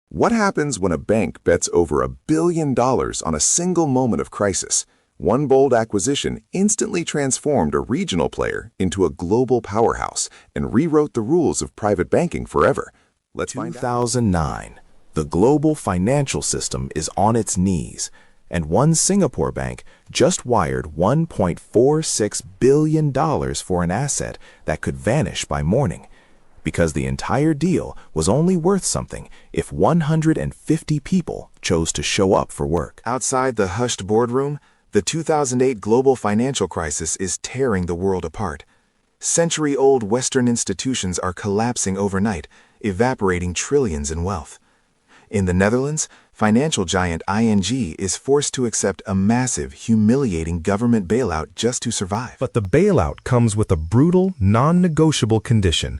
What happens when a bank bets over $1 billion on a single moment of crisis? One bold acquisition instantly transformed a regional player into a global powerhouse and rewrote the rules of private banking forever. Let's find out. 2009. The global financial system is on its knees, and one Singapore bank just wired $1.46 billion for an asset that could vanish by morning, because the entire deal was only worth something if 150 people chose to show up for work. Outside the hushed boardroom, the 2008 global financial crisis is tearing the world apart. Century-old Western institutions are collapsing overnight, evaporating trillions in wealth. In the Netherlands, financial giant ING is forced to accept a massive, humiliating government bailout just to survive. But the bailout comes with a brutal, non-negotiable condition.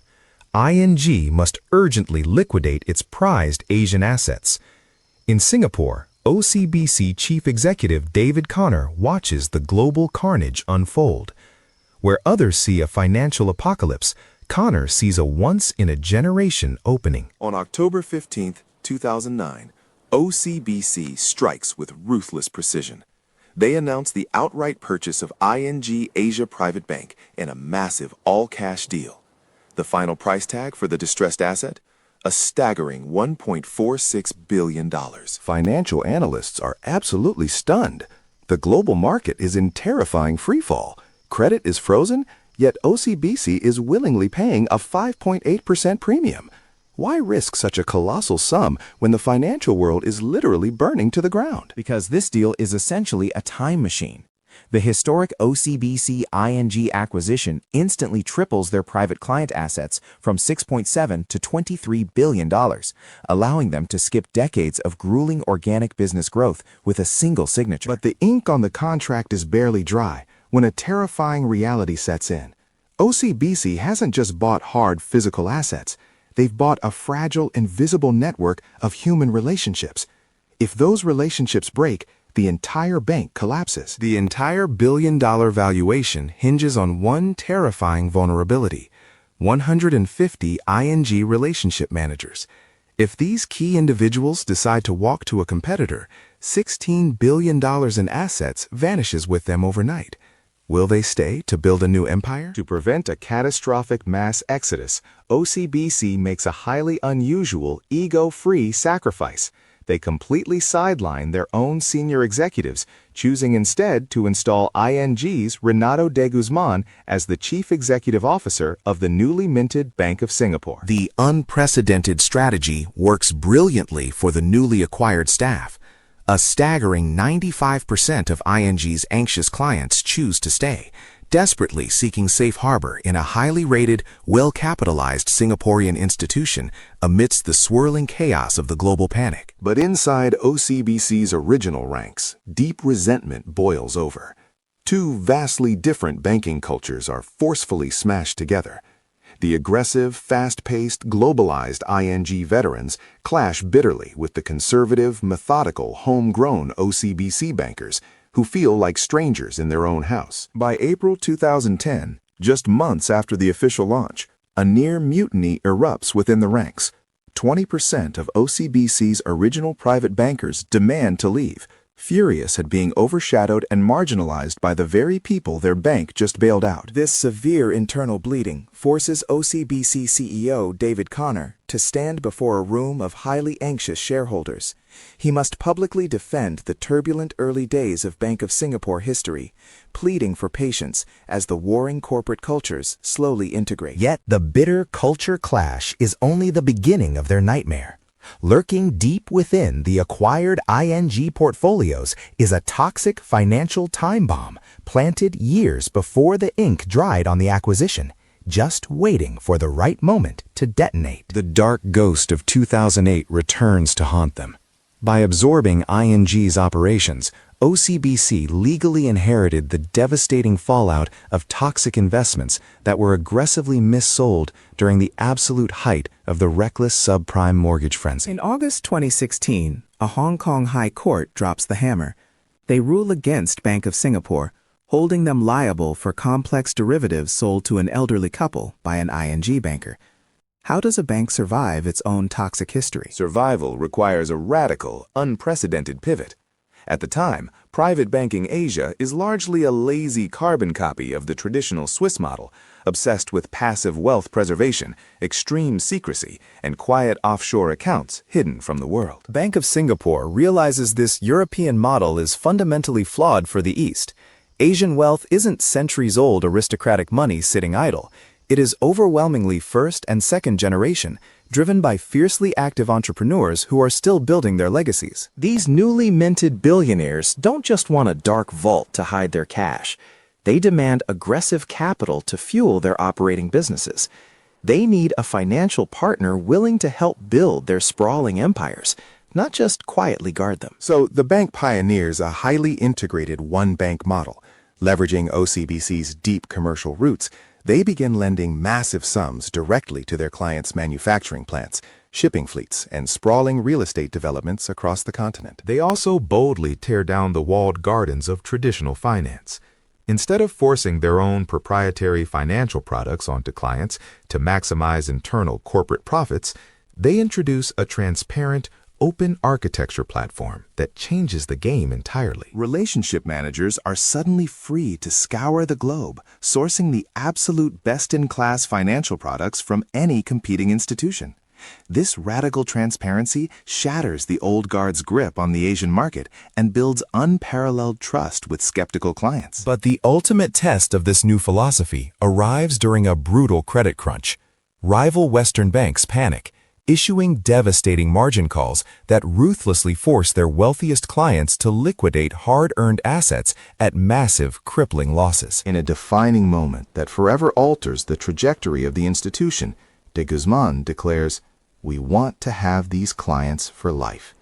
ING must urgently liquidate its prized Asian assets. In Singapore, OCBC Chief Executive David Connor watches the global carnage unfold. Where others see a financial apocalypse, Connor sees a once-in-a-generation opening. On October 15, 2009, OCBC strikes with ruthless precision. They announce the outright purchase of ING Asia Private Bank in a massive all-cash deal. The final price tag for the distressed asset? A staggering $1.46 billion. Financial analysts are absolutely stunned. The global market is in terrifying freefall. Credit is frozen, yet OCBC is willingly paying a 5.8% premium. Why risk such a colossal sum when the financial world is literally burning to the ground? Because this deal is essentially a time machine. The historic OCBC ING acquisition instantly triples their private client assets from $6.7 to $23 billion, allowing them to skip decades of grueling organic business growth with a single signature. But the ink on the contract is barely dry when a terrifying reality sets in. OCBC hasn't just bought hard physical assets. They've bought a fragile, invisible network of human relationships. If those relationships break, the entire bank collapses. The entire billion-dollar valuation hinges on one terrifying vulnerability: 150 ING relationship managers. If these key individuals decide to walk to a competitor, $16 billion in assets vanishes with them overnight. Will they stay to build a new empire? To prevent a catastrophic mass exodus, OCBC makes a highly unusual, ego-free sacrifice. They completely sideline their own senior executives, choosing instead to install ING's Renato de Guzman as the chief executive officer of the newly minted Bank of Singapore. The unprecedented strategy works brilliantly for the newly acquired staff. A staggering 95% of ING's anxious clients choose to stay, desperately seeking safe harbor in a highly rated, well-capitalized Singaporean institution amidst the swirling chaos of the global panic. But inside OCBC's original ranks, deep resentment boils over. Two vastly different banking cultures are forcefully smashed together. The aggressive, fast-paced, globalized ING veterans clash bitterly with the conservative, methodical, homegrown OCBC bankers who feel like strangers in their own house. By April 2010, just months after the official launch, a near mutiny erupts within the ranks. 20% of OCBC's original private bankers demand to leave, furious at being overshadowed and marginalized by the very people their bank just bailed out. This severe internal bleeding forces OCBC CEO David Connor to stand before a room of highly anxious shareholders. He must publicly defend the turbulent early days of Bank of Singapore history, pleading for patience as the warring corporate cultures slowly integrate. Yet the bitter culture clash is only the beginning of their nightmare. Lurking deep within the acquired ING portfolios is a toxic financial time bomb planted years before the ink dried on the acquisition, just waiting for the right moment to detonate. The dark ghost of 2008 returns to haunt them. By absorbing ING's operations, OCBC legally inherited the devastating fallout of toxic investments that were aggressively missold during the absolute height of the reckless subprime mortgage frenzy. In August 2016, a Hong Kong High Court drops the hammer. They rule against Bank of Singapore, holding them liable for complex derivatives sold to an elderly couple by an ING banker. How does a bank survive its own toxic history? Survival requires a radical, unprecedented pivot. At the time, private banking Asia is largely a lazy carbon copy of the traditional Swiss model, obsessed with passive wealth preservation, extreme secrecy, and quiet offshore accounts hidden from the world. Bank of Singapore realizes this European model is fundamentally flawed for the East. Asian wealth isn't centuries-old aristocratic money sitting idle. It is overwhelmingly first and second generation, driven by fiercely active entrepreneurs who are still building their legacies. These newly minted billionaires don't just want a dark vault to hide their cash. They demand aggressive capital to fuel their operating businesses. They need a financial partner willing to help build their sprawling empires, not just quietly guard them. So the bank pioneers a highly integrated one-bank model. Leveraging OCBC's deep commercial roots, they begin lending massive sums directly to their clients' manufacturing plants, shipping fleets, and sprawling real estate developments across the continent. They also boldly tear down the walled gardens of traditional finance. Instead of forcing their own proprietary financial products onto clients to maximize internal corporate profits, they introduce a transparent, open architecture platform that changes the game entirely. Relationship managers are suddenly free to scour the globe, sourcing the absolute best-in-class financial products from any competing institution. This radical transparency shatters the old guard's grip on the Asian market and builds unparalleled trust with skeptical clients. But the ultimate test of this new philosophy arrives during a brutal credit crunch. Rival Western banks panic, issuing devastating margin calls that ruthlessly force their wealthiest clients to liquidate hard-earned assets at massive, crippling losses. In a defining moment that forever alters the trajectory of the institution, de Guzman declares, "We want to have these clients for life."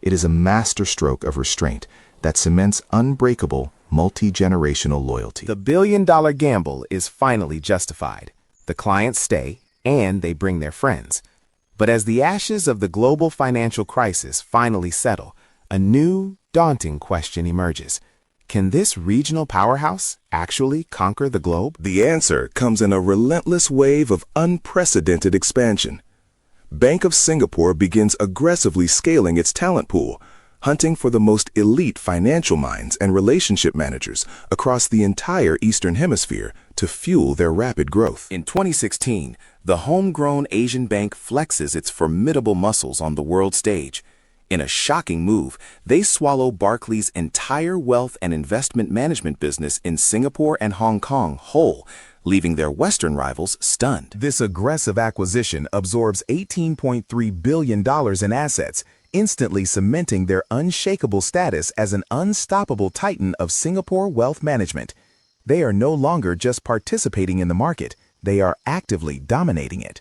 It is a masterstroke of restraint that cements unbreakable, multi-generational loyalty. The billion-dollar gamble is finally justified. The clients stay, and they bring their friends. But as the ashes of the global financial crisis finally settle, a new, daunting question emerges. Can this regional powerhouse actually conquer the globe? The answer comes in a relentless wave of unprecedented expansion. Bank of Singapore begins aggressively scaling its talent pool, hunting for the most elite financial minds and relationship managers across the entire Eastern Hemisphere to fuel their rapid growth. In 2016, the homegrown Asian bank flexes its formidable muscles on the world stage. In a shocking move, they swallow Barclays' entire wealth and investment management business in Singapore and Hong Kong whole, leaving their Western rivals stunned. This aggressive acquisition absorbs $18.3 billion in assets, instantly cementing their unshakable status as an unstoppable titan of Singapore wealth management. They are no longer just participating in the market, they are actively dominating it.